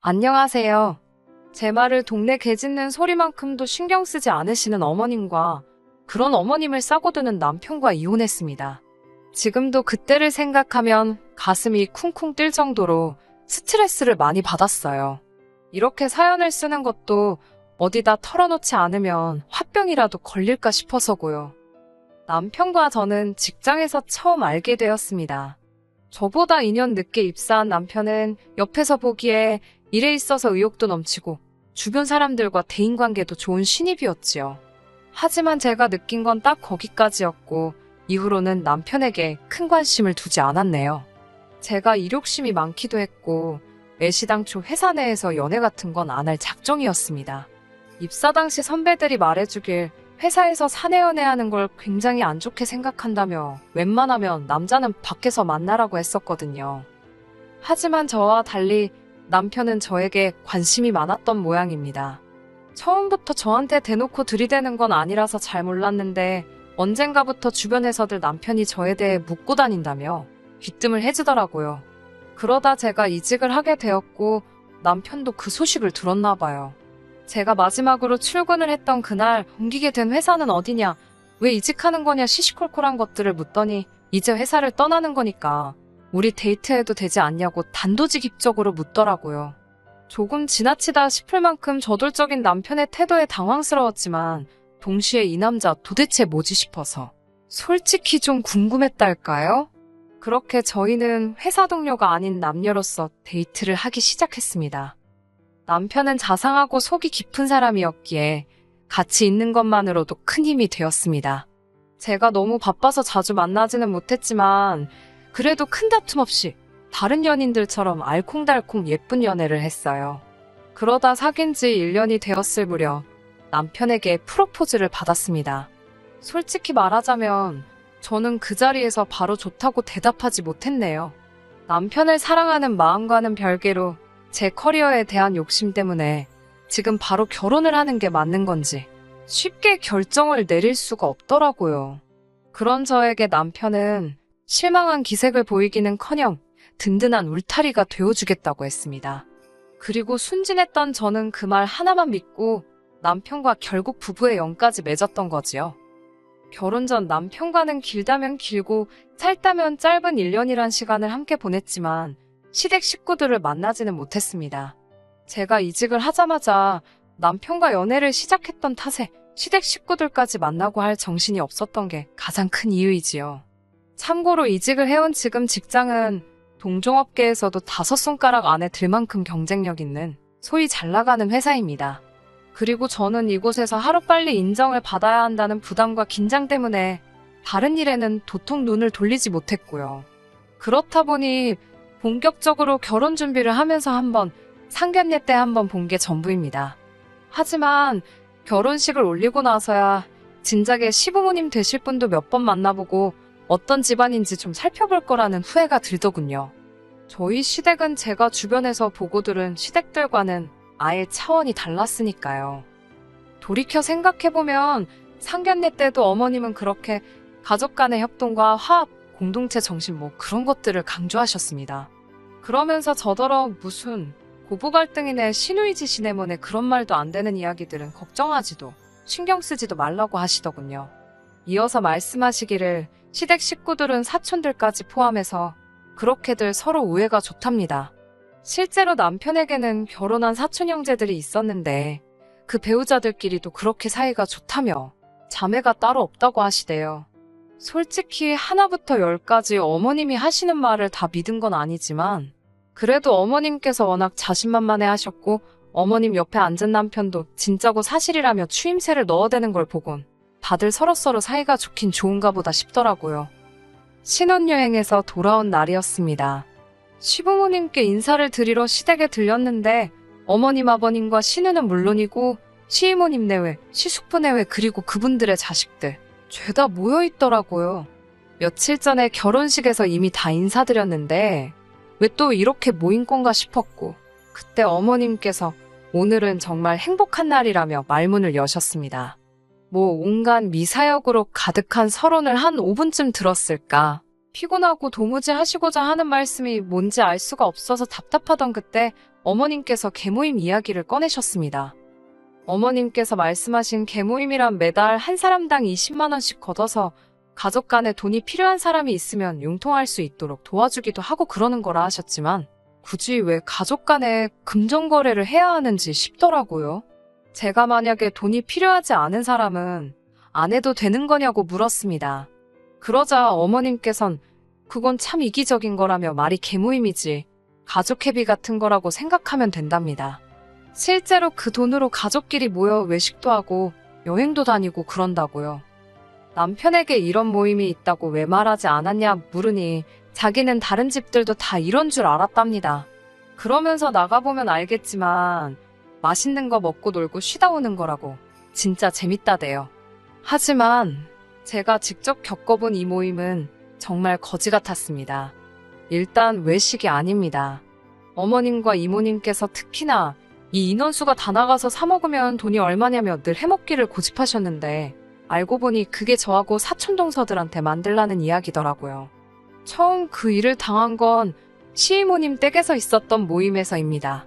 안녕하세요. 제 말을 동네 개 짖는 소리만큼도 신경 쓰지 않으시는 어머님과 그런 어머님을 싸고드는 남편과 이혼했습니다. 지금도 그때를 생각하면 가슴이 쿵쿵 뛸 정도로 스트레스를 많이 받았어요. 이렇게 사연을 쓰는 것도 어디다 털어놓지 않으면 화병이라도 걸릴까 싶어서고요. 남편과 저는 직장에서 처음 알게 되었습니다. 저보다 2년 늦게 입사한 남편은 옆에서 보기에 일에 있어서 의욕도 넘치고 주변 사람들과 대인관계도 좋은 신입이었지요. 하지만 제가 느낀 건 딱 거기까지였고 이후로는 남편에게 큰 관심을 두지 않았네요. 제가 일욕심이 많기도 했고 애시당초 회사 내에서 연애 같은 건 안 할 작정이었습니다. 입사 당시 선배들이 말해주길 회사에서 사내 연애하는 걸 굉장히 안 좋게 생각한다며 웬만하면 남자는 밖에서 만나라고 했었거든요. 하지만 저와 달리 남편은 저에게 관심이 많았던 모양입니다. 처음부터 저한테 대놓고 들이대는 건 아니라서 잘 몰랐는데 언젠가부터 주변에서들 남편이 저에 대해 묻고 다닌다며 귀뜸을 해주더라고요. 그러다 제가 이직을 하게 되었고 남편도 그 소식을 들었나 봐요. 제가 마지막으로 출근을 했던 그날 옮기게 된 회사는 어디냐, 왜 이직하는 거냐 시시콜콜한 것들을 묻더니 이제 회사를 떠나는 거니까 우리 데이트해도 되지 않냐고 단도직입적으로 묻더라고요. 조금 지나치다 싶을 만큼 저돌적인 남편의 태도에 당황스러웠지만 동시에 이 남자 도대체 뭐지 싶어서 솔직히 좀 궁금했달까요? 그렇게 저희는 회사 동료가 아닌 남녀로서 데이트를 하기 시작했습니다. 남편은 자상하고 속이 깊은 사람이었기에 같이 있는 것만으로도 큰 힘이 되었습니다. 제가 너무 바빠서 자주 만나지는 못했지만 그래도 큰 다툼 없이 다른 연인들처럼 알콩달콩 예쁜 연애를 했어요. 그러다 사귄 지 1년이 되었을 무렵 남편에게 프로포즈를 받았습니다. 솔직히 말하자면 저는 그 자리에서 바로 좋다고 대답하지 못했네요. 남편을 사랑하는 마음과는 별개로 제 커리어에 대한 욕심 때문에 지금 바로 결혼을 하는 게 맞는 건지 쉽게 결정을 내릴 수가 없더라고요. 그런 저에게 남편은 실망한 기색을 보이기는커녕 든든한 울타리가 되어주겠다고 했습니다. 그리고 순진했던 저는 그 말 하나만 믿고 남편과 결국 부부의 영까지 맺었던 거지요. 결혼 전 남편과는 길다면 길고 짧다면 짧은 1년이란 시간을 함께 보냈지만 시댁 식구들을 만나지는 못했습니다. 제가 이직을 하자마자 남편과 연애를 시작했던 탓에 시댁 식구들까지 만나고 할 정신이 없었던 게 가장 큰 이유이지요. 참고로 이직을 해온 지금 직장은 동종업계에서도 5손가락 안에 들 만큼 경쟁력 있는 소위 잘 나가는 회사입니다. 그리고 저는 이곳에서 하루빨리 인정을 받아야 한다는 부담과 긴장 때문에 다른 일에는 도통 눈을 돌리지 못했고요. 그렇다 보니 본격적으로 결혼 준비를 하면서 한번 상견례 때 한번 본 게 전부입니다. 하지만 결혼식을 올리고 나서야 진작에 시부모님 되실 분도 몇 번 만나보고 어떤 집안인지 좀 살펴볼 거라는 후회가 들더군요. 저희 시댁은 제가 주변에서 보고 들은 시댁들과는 아예 차원이 달랐으니까요. 돌이켜 생각해보면 상견례 때도 어머님은 그렇게 가족 간의 협동과 화합, 공동체 정신 뭐 그런 것들을 강조하셨습니다. 그러면서 저더러 무슨 고부 갈등이네 시누이지 시네모네 그런 말도 안 되는 이야기들은 걱정하지도 신경 쓰지도 말라고 하시더군요. 이어서 말씀하시기를 시댁 식구들은 사촌들까지 포함해서 그렇게들 서로 우애가 좋답니다. 실제로 남편에게는 결혼한 사촌 형제들이 있었는데 그 배우자들끼리도 그렇게 사이가 좋다며 자매가 따로 없다고 하시대요. 솔직히 하나부터 10까지 어머님이 하시는 말을 다 믿은 건 아니지만 그래도 어머님께서 워낙 자신만만해 하셨고 어머님 옆에 앉은 남편도 진짜고 사실이라며 추임새를 넣어대는 걸 보곤 다들 서로서로 사이가 좋긴 좋은가 보다 싶더라고요. 신혼여행에서 돌아온 날이었습니다. 시부모님께 인사를 드리러 시댁에 들렸는데 어머님 아버님과 시누는 물론이고 시이모님 내외, 시숙부 내외 그리고 그분들의 자식들 죄다 모여있더라고요. 며칠 전에 결혼식에서 이미 다 인사드렸는데 왜 또 이렇게 모인 건가 싶었고 그때 어머님께서 오늘은 정말 행복한 날이라며 말문을 여셨습니다. 뭐 온갖 미사역으로 가득한 서론을 한 5분쯤 들었을까. 피곤하고 도무지 하시고자 하는 말씀이 뭔지 알 수가 없어서 답답하던 그때 어머님께서 계모임 이야기를 꺼내셨습니다. 어머님께서 말씀하신 계모임이란 매달 한 사람당 20만 원씩 걷어서 가족 간에 돈이 필요한 사람이 있으면 융통할 수 있도록 도와주기도 하고 그러는 거라 하셨지만 굳이 왜 가족 간에 금전거래를 해야 하는지 싶더라고요. 제가 만약에 돈이 필요하지 않은 사람은 안 해도 되는 거냐고 물었습니다. 그러자 어머님께선 그건 참 이기적인 거라며 말이 계모임이지 가족 회비 같은 거라고 생각하면 된답니다. 실제로 그 돈으로 가족끼리 모여 외식도 하고 여행도 다니고 그런다고요. 남편에게 이런 모임이 있다고 왜 말하지 않았냐 물으니 자기는 다른 집들도 다 이런 줄 알았답니다. 그러면서 나가보면 알겠지만 맛있는 거 먹고 놀고 쉬다 오는 거라고 진짜 재밌다대요. 하지만 제가 직접 겪어본 이 모임은 정말 거지 같았습니다. 일단 외식이 아닙니다. 어머님과 이모님께서 특히나 이 인원수가 다 나가서 사 먹으면 돈이 얼마냐며 늘 해먹기를 고집하셨는데 알고 보니 그게 저하고 사촌동서들한테 만들라는 이야기더라고요. 처음 그 일을 당한 건 시이모님 댁에서 있었던 모임에서입니다.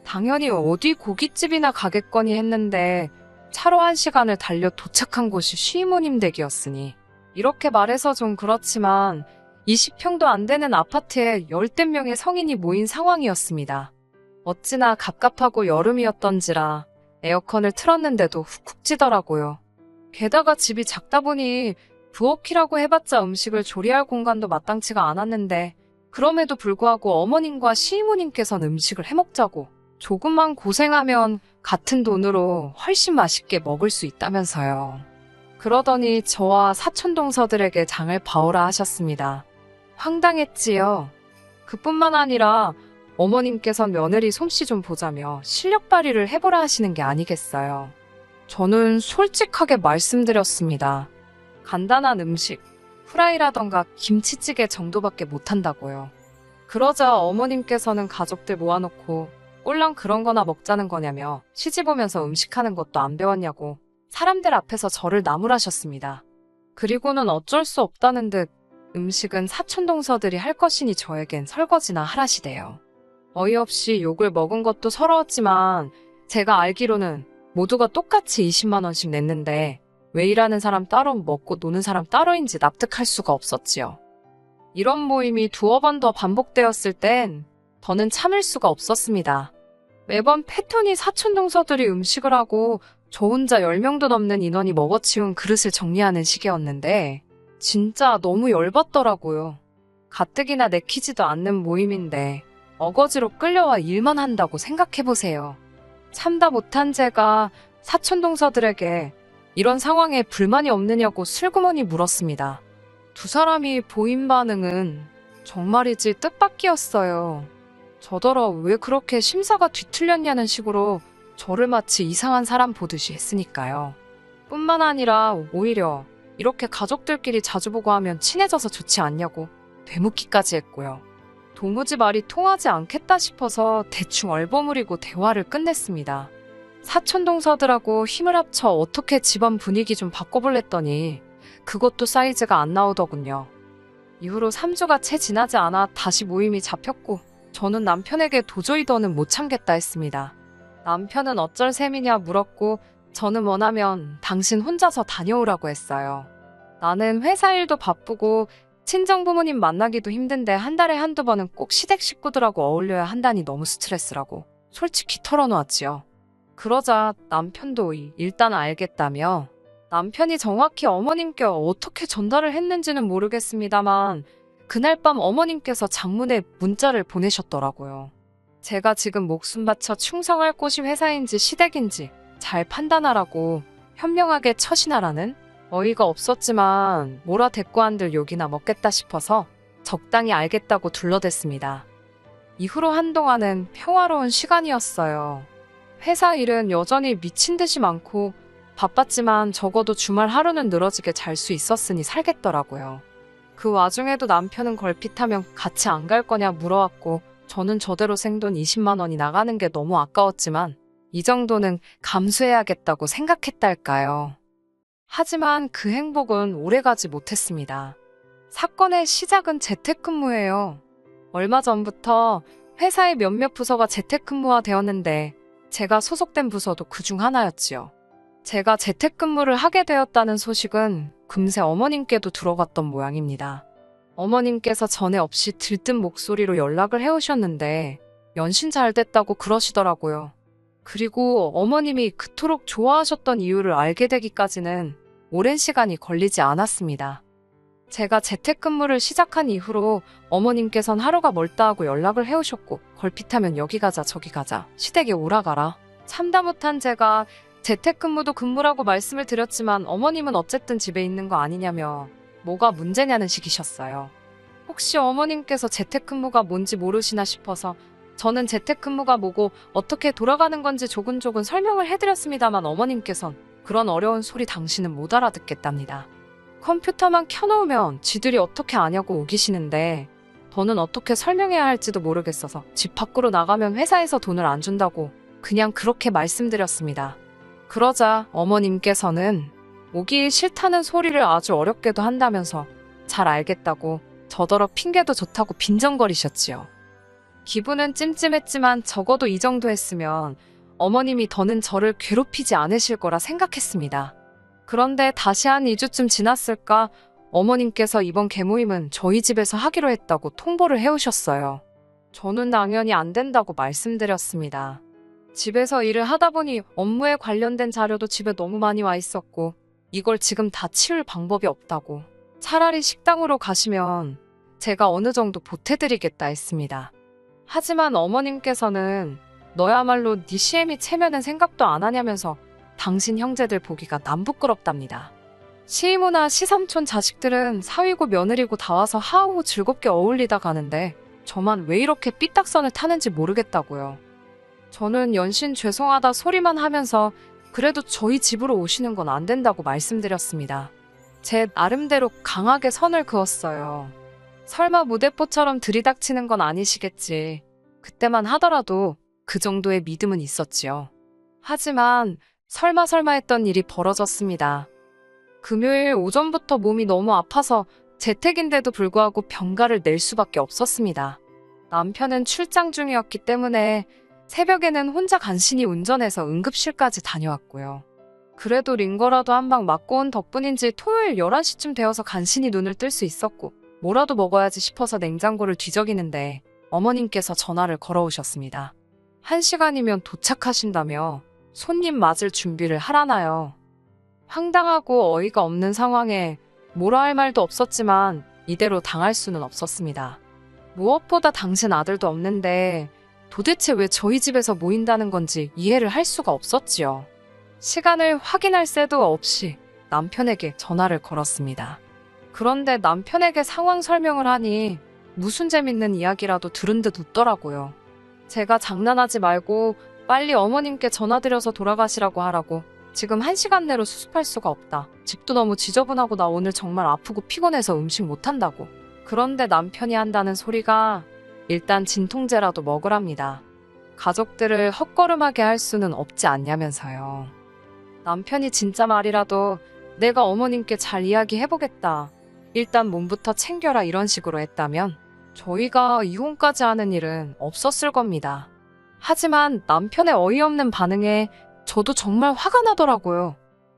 당연히 어디 고깃집이나 가겠거니 했는데 차로 1시간을 달려 도착한 곳이 시이모님 댁이었으니 이렇게 말해서 좀 그렇지만 20평도 안 되는 아파트에 열댓 명의 성인이 모인 상황이었습니다. 어찌나 갑갑하고 여름이었던지라 에어컨을 틀었는데도 훅훅 찌더라고요. 게다가 집이 작다 보니 부엌이라고 해봤자 음식을 조리할 공간도 마땅치가 않았는데 그럼에도 불구하고 어머님과 시이모님께서는 음식을 해먹자고 조금만 고생하면 같은 돈으로 훨씬 맛있게 먹을 수 있다면서요. 그러더니 저와 사촌동서들에게 장을 봐오라 하셨습니다. 황당했지요. 그뿐만 아니라 어머님께선 며느리 솜씨 좀 보자며 실력 발휘를 해보라 하시는 게 아니겠어요. 저는 솔직하게 말씀드렸습니다. 간단한 음식, 후라이라던가 김치찌개 정도밖에 못한다고요. 그러자 어머님께서는 가족들 모아놓고 꼴랑 그런 거나 먹자는 거냐며 시집 오면서 음식하는 것도 안 배웠냐고 사람들 앞에서 저를 나무라셨습니다. 그리고는 어쩔 수 없다는 듯 음식은 사촌동서들이 할 것이니 저에겐 설거지나 하라시대요. 어이없이 욕을 먹은 것도 서러웠지만 제가 알기로는 모두가 똑같이 20만 원씩 냈는데 왜 일하는 사람 따로 먹고 노는 사람 따로인지 납득할 수가 없었지요. 이런 모임이 두어 번 더 반복되었을 땐 더는 참을 수가 없었습니다. 매번 패턴이 사촌동서들이 음식을 하고 저 혼자 10명도 넘는 인원이 먹어치운 그릇을 정리하는 시기였는데 진짜 너무 열받더라고요. 가뜩이나 내키지도 않는 모임인데 어거지로 끌려와 일만 한다고 생각해보세요. 참다 못한 제가 사촌동서들에게 이런 상황에 불만이 없느냐고 슬그머니 물었습니다. 두 사람이 보인 반응은 정말이지 뜻밖이었어요. 저더러 왜 그렇게 심사가 뒤틀렸냐는 식으로 저를 마치 이상한 사람 보듯이 했으니까요. 뿐만 아니라 오히려 이렇게 가족들끼리 자주 보고 하면 친해져서 좋지 않냐고 되묻기까지 했고요. 도무지 말이 통하지 않겠다 싶어서 대충 얼버무리고 대화를 끝냈습니다. 사촌동서들하고 힘을 합쳐 어떻게 집안 분위기 좀 바꿔볼랬더니 그것도 사이즈가 안 나오더군요. 이후로 3주가 채 지나지 않아 다시 모임이 잡혔고 저는 남편에게 도저히 더는 못 참겠다 했습니다. 남편은 어쩔 셈이냐 물었고 저는 원하면 당신 혼자서 다녀오라고 했어요. 나는 회사 일도 바쁘고 친정부모님 만나기도 힘든데 한 달에 한두 번은 꼭 시댁 식구들하고 어울려야 한다니 너무 스트레스라고 솔직히 털어놓았지요. 그러자 남편도 일단 알겠다며 남편이 정확히 어머님께 어떻게 전달을 했는지는 모르겠습니다만 그날 밤 어머님께서 장문에 문자를 보내셨더라고요. 제가 지금 목숨 바쳐 충성할 곳이 회사인지 시댁인지 잘 판단하라고 현명하게 처신하라는 어이가 없었지만 뭐라 대꾸한들 욕이나 먹겠다 싶어서 적당히 알겠다고 둘러댔습니다. 이후로 한동안은 평화로운 시간이었어요. 회사 일은 여전히 미친 듯이 많고 바빴지만 적어도 주말 하루는 늘어지게 잘 수 있었으니 살겠더라고요. 그 와중에도 남편은 걸핏하면 같이 안 갈 거냐 물어왔고 저는 저대로 생돈 20만 원이 나가는 게 너무 아까웠지만 이 정도는 감수해야겠다고 생각했달까요. 하지만 그 행복은 오래가지 못했습니다. 사건의 시작은 재택근무예요. 얼마 전부터 회사의 몇몇 부서가 재택근무화 되었는데 제가 소속된 부서도 그중 하나였지요. 제가 재택근무를 하게 되었다는 소식은 금세 어머님께도 들어갔던 모양입니다. 어머님께서 전에 없이 들뜬 목소리로 연락을 해오셨는데 연신 잘 됐다고 그러시더라고요. 그리고 어머님이 그토록 좋아하셨던 이유를 알게 되기까지는 오랜 시간이 걸리지 않았습니다. 제가 재택근무를 시작한 이후로 어머님께선 하루가 멀다 하고 연락을 해오셨고 걸핏하면 여기 가자 저기 가자 시댁에 오라가라. 참다 못한 제가 재택근무도 근무라고 말씀을 드렸지만 어머님은 어쨌든 집에 있는 거 아니냐며 뭐가 문제냐는 식이셨어요. 혹시 어머님께서 재택근무가 뭔지 모르시나 싶어서 저는 재택근무가 뭐고 어떻게 돌아가는 건지 조근조근 설명을 해드렸습니다만 어머님께선 그런 어려운 소리 당신은 못 알아듣겠답니다. 컴퓨터만 켜놓으면 쥐들이 어떻게 아냐고 우기시는데 저는 어떻게 설명해야 할지도 모르겠어서 집 밖으로 나가면 회사에서 돈을 안 준다고 그냥 그렇게 말씀드렸습니다. 그러자 어머님께서는 오기 싫다는 소리를 아주 어렵게도 한다면서 잘 알겠다고 저더러 핑계도 좋다고 빈정거리셨지요. 기분은 찜찜했지만 적어도 이 정도 했으면 어머님이 더는 저를 괴롭히지 않으실 거라 생각했습니다. 그런데 다시 한 2주쯤 지났을까 어머님께서 이번 개모임은 저희 집에서 하기로 했다고 통보를 해오셨어요. 저는 당연히 안 된다고 말씀드렸습니다. 집에서 일을 하다 보니 업무에 관련된 자료도 집에 너무 많이 와 있었고 이걸 지금 다 치울 방법이 없다고 차라리 식당으로 가시면 제가 어느 정도 보태드리겠다 했습니다. 하지만 어머님께서는 너야말로 네 시애미 체면은 생각도 안 하냐면서 당신 형제들 보기가 남부끄럽답니다. 시이모나 시삼촌 자식들은 사위고 며느리고 다 와서 하하호 즐겁게 어울리다 가는데 저만 왜 이렇게 삐딱선을 타는지 모르겠다고요. 저는 연신 죄송하다 소리만 하면서 그래도 저희 집으로 오시는 건 안 된다고 말씀드렸습니다. 제 나름대로 강하게 선을 그었어요. 설마 무대뽀처럼 들이닥치는 건 아니시겠지. 그때만 하더라도 그 정도의 믿음은 있었지요. 하지만 설마 했던 일이 벌어졌습니다. 금요일 오전부터 몸이 너무 아파서 재택인데도 불구하고 병가를 낼 수밖에 없었습니다. 남편은 출장 중이었기 때문에 새벽에는 혼자 간신히 운전해서 응급실까지 다녀왔고요. 그래도 링거라도 한 방 맞고 온 덕분인지 토요일 11시쯤 되어서 간신히 눈을 뜰 수 있었고 뭐라도 먹어야지 싶어서 냉장고를 뒤적이는데 어머님께서 전화를 걸어오셨습니다. 1시간이면 도착하신다며 손님 맞을 준비를 하라나요. 황당하고 어이가 없는 상황에 뭐라 할 말도 없었지만 이대로 당할 수는 없었습니다. 무엇보다 당신 아들도 없는데 도대체 왜 저희 집에서 모인다는 건지 이해를 할 수가 없었지요. 시간을 확인할 새도 없이 남편에게 전화를 걸었습니다. 그런데 남편에게 상황 설명을 하니 무슨 재밌는 이야기라도 들은 듯 웃더라고요. 제가 장난하지 말고 빨리 어머님께 전화드려서 돌아가시라고 하라고. 지금 1시간 내로 수습할 수가 없다. 집도 너무 지저분하고 나 오늘 정말 아프고 피곤해서 음식 못한다고. 그런데 남편이 한다는 소리가 일단 진통제라도 먹으랍니다. 가족들을 헛걸음하게 할 수는 없지 않냐면서요. 남편이 진짜 말이라도 내가 어머님께 잘 이야기해보겠다. 일단 몸부터 챙겨라 이런 식으로 했다면 저희가 이혼까지 하는 일은 없었을 겁니다. 하지만 남편의 어이없는 반응에 저도 정말 화가 나더라고요.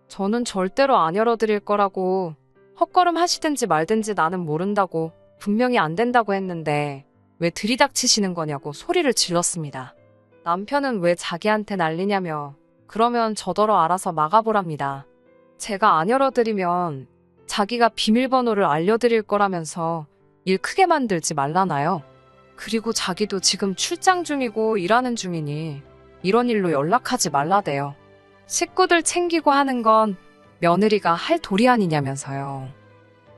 저는 절대로 안 열어드릴 거라고 헛걸음 하시든지 말든지 나는 모른다고 분명히 안 된다고 했는데 왜 들이닥치시는 거냐고 소리를 질렀습니다. 남편은 왜 자기한테 난리냐며 그러면 저더러 알아서 막아보랍니다. 제가 안 열어드리면 자기가 비밀번호를 알려드릴 거라면서 일 크게 만들지 말라나요. 그리고 자기도 지금 출장 중이고 일하는 중이니 이런 일로 연락하지 말라대요. 식구들 챙기고 하는 건 며느리가 할 도리 아니냐면서요.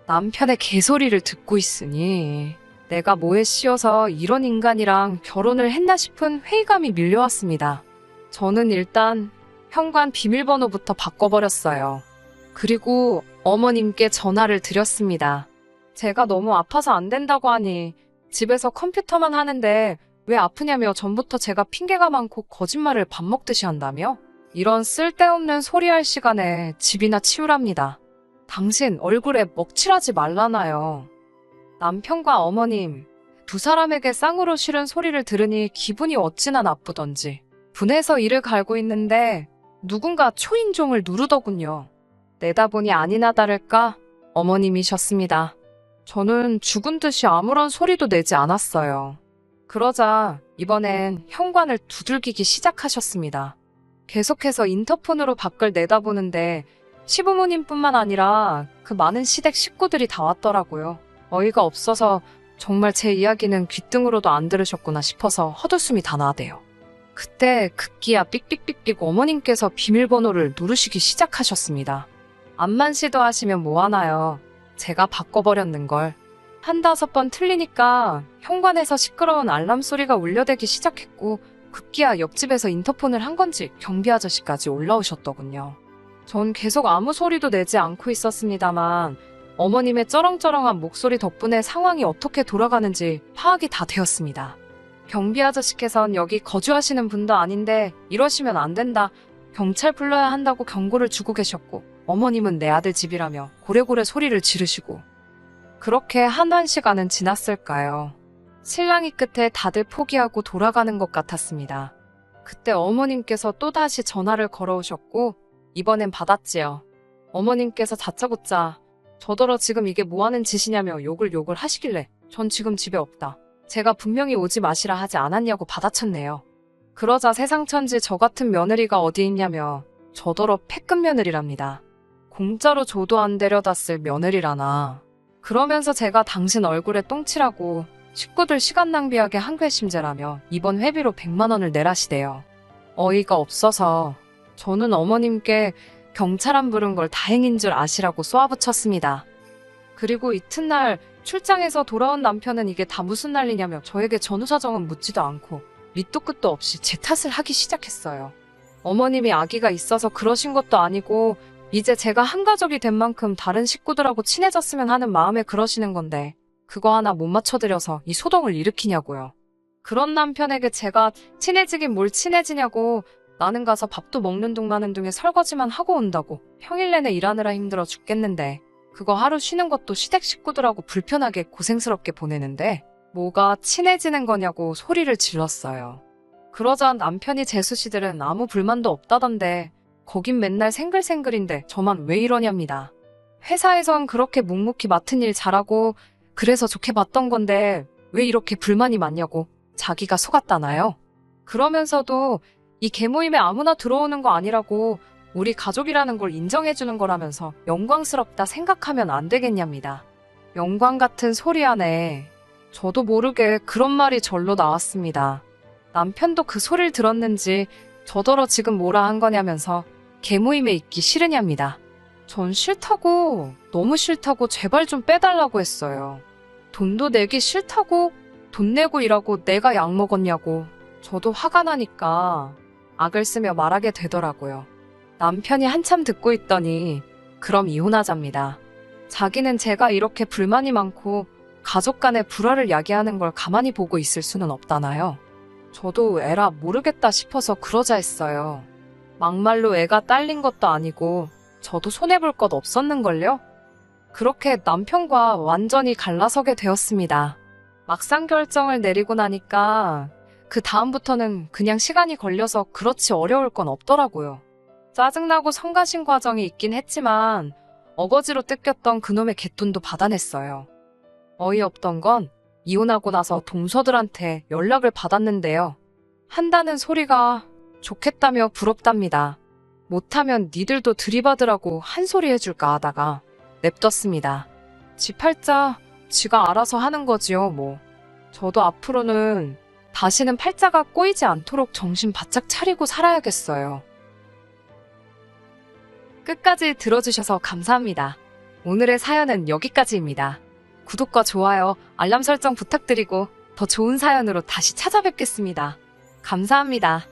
남편의 개소리를 듣고 있으니 내가 뭐에 씌어서 이런 인간이랑 결혼을 했나 싶은 회의감이 밀려왔습니다. 저는 일단 현관 비밀번호부터 바꿔버렸어요. 그리고 어머님께 전화를 드렸습니다. 제가 너무 아파서 안 된다고 하니 집에서 컴퓨터만 하는데 왜 아프냐며 전부터 제가 핑계가 많고 거짓말을 밥 먹듯이 한다며? 이런 쓸데없는 소리할 시간에 집이나 치우랍니다. 당신 얼굴에 먹칠하지 말라나요. 남편과 어머님, 두 사람에게 쌍으로 싫은 소리를 들으니 기분이 어찌나 나쁘던지 분해서 이를 갈고 있는데 누군가 초인종을 누르더군요. 내다보니 아니나 다를까 어머님이셨습니다. 저는 죽은 듯이 아무런 소리도 내지 않았어요. 그러자 이번엔 현관을 두들기기 시작하셨습니다. 계속해서 인터폰으로 밖을 내다보는데 시부모님뿐만 아니라 그 많은 시댁 식구들이 다 왔더라고요. 어이가 없어서 정말 제 이야기는 귓등으로도 안 들으셨구나 싶어서 헛웃음이 다 나대요. 그때 급기야 삑삑삑삑 어머님께서 비밀번호를 누르시기 시작하셨습니다. 암만 시도하시면 뭐하나요? 제가 바꿔버렸는걸. 한다섯 번 틀리니까 현관에서 시끄러운 알람 소리가 울려대기 시작했고 급기야 옆집에서 인터폰을 한 건지 경비 아저씨까지 올라오셨더군요. 전 계속 아무 소리도 내지 않고 있었습니다만 어머님의 쩌렁쩌렁한 목소리 덕분에 상황이 어떻게 돌아가는지 파악이 다 되었습니다. 경비 아저씨께선 여기 거주하시는 분도 아닌데 이러시면 안 된다. 경찰 불러야 한다고 경고를 주고 계셨고 어머님은 내 아들 집이라며 고래고래 소리를 지르시고 그렇게 한한 시간은 지났을까요? 실랑이 끝에 다들 포기하고 돌아가는 것 같았습니다. 그때 어머님께서 또다시 전화를 걸어오셨고 이번엔 받았지요. 어머님께서 다짜고짜 저더러 지금 이게 뭐하는 짓이냐며 욕을 하시길래 전 지금 집에 없다. 제가 분명히 오지 마시라 하지 않았냐고 받아쳤네요. 그러자 세상천지 저 같은 며느리가 어디 있냐며 저더러 패급 며느리랍니다. 공짜로 줘도 안 데려다 쓸 며느리라나. 그러면서 제가 당신 얼굴에 똥칠하고 식구들 시간 낭비하게 한괘심재라며 이번 회비로 100만 원을 내라시대요. 어이가 없어서 저는 어머님께 경찰 안 부른 걸 다행인 줄 아시라고 쏘아붙였습니다. 그리고 이튿날 출장에서 돌아온 남편은 이게 다 무슨 난리냐며 저에게 전후사정은 묻지도 않고 밑도 끝도 없이 제 탓을 하기 시작했어요. 어머님이 아기가 있어서 그러신 것도 아니고 이제 제가 한 가족이 된 만큼 다른 식구들하고 친해졌으면 하는 마음에 그러시는 건데 그거 하나 못 맞춰드려서 이 소동을 일으키냐고요. 그런 남편에게 제가 친해지긴 뭘 친해지냐고 나는 가서 밥도 먹는 둥 마는 둥에 설거지만 하고 온다고 평일 내내 일하느라 힘들어 죽겠는데 그거 하루 쉬는 것도 시댁 식구들하고 불편하게 고생스럽게 보내는데 뭐가 친해지는 거냐고 소리를 질렀어요. 그러자 남편이 재수씨들은 아무 불만도 없다던데 거긴 맨날 생글생글인데 저만 왜 이러냐입니다. 회사에선 그렇게 묵묵히 맡은 일 잘하고 그래서 좋게 봤던 건데 왜 이렇게 불만이 많냐고 자기가 속았다나요? 그러면서도 이 개모임에 아무나 들어오는 거 아니라고 우리 가족이라는 걸 인정해주는 거라면서 영광스럽다 생각하면 안 되겠냐입니다. 영광 같은 소리 안에 저도 모르게 그런 말이 절로 나왔습니다. 남편도 그 소리를 들었는지 저더러 지금 뭐라 한 거냐면서 개모임에 있기 싫으냐입니다. 전 싫다고 너무 싫다고 제발 좀 빼달라고 했어요. 돈도 내기 싫다고 돈 내고 일하고 내가 약 먹었냐고 저도 화가 나니까 악을 쓰며 말하게 되더라고요. 남편이 한참 듣고 있더니 그럼 이혼하자입니다. 자기는 제가 이렇게 불만이 많고 가족 간의 불화를 야기하는 걸 가만히 보고 있을 수는 없다나요? 저도 에라 모르겠다 싶어서 그러자 했어요. 막말로 애가 딸린 것도 아니고 저도 손해볼 것 없었는걸요? 그렇게 남편과 완전히 갈라서게 되었습니다. 막상 결정을 내리고 나니까 그 다음부터는 그냥 시간이 걸려서 그렇지 어려울 건 없더라고요. 짜증나고 성가신 과정이 있긴 했지만 어거지로 뜯겼던 그놈의 갯돈도 받아냈어요. 어이없던 건 이혼하고 나서 동서들한테 연락을 받았는데요. 한다는 소리가 좋겠다며 부럽답니다. 못하면 니들도 들이받으라고 한 소리 해줄까 하다가 냅뒀습니다. 지 팔자 지가 알아서 하는 거지요 뭐. 저도 앞으로는 다시는 팔자가 꼬이지 않도록 정신 바짝 차리고 살아야겠어요. 끝까지 들어주셔서 감사합니다. 오늘의 사연은 여기까지입니다. 구독과 좋아요, 알람 설정 부탁드리고 더 좋은 사연으로 다시 찾아뵙겠습니다. 감사합니다.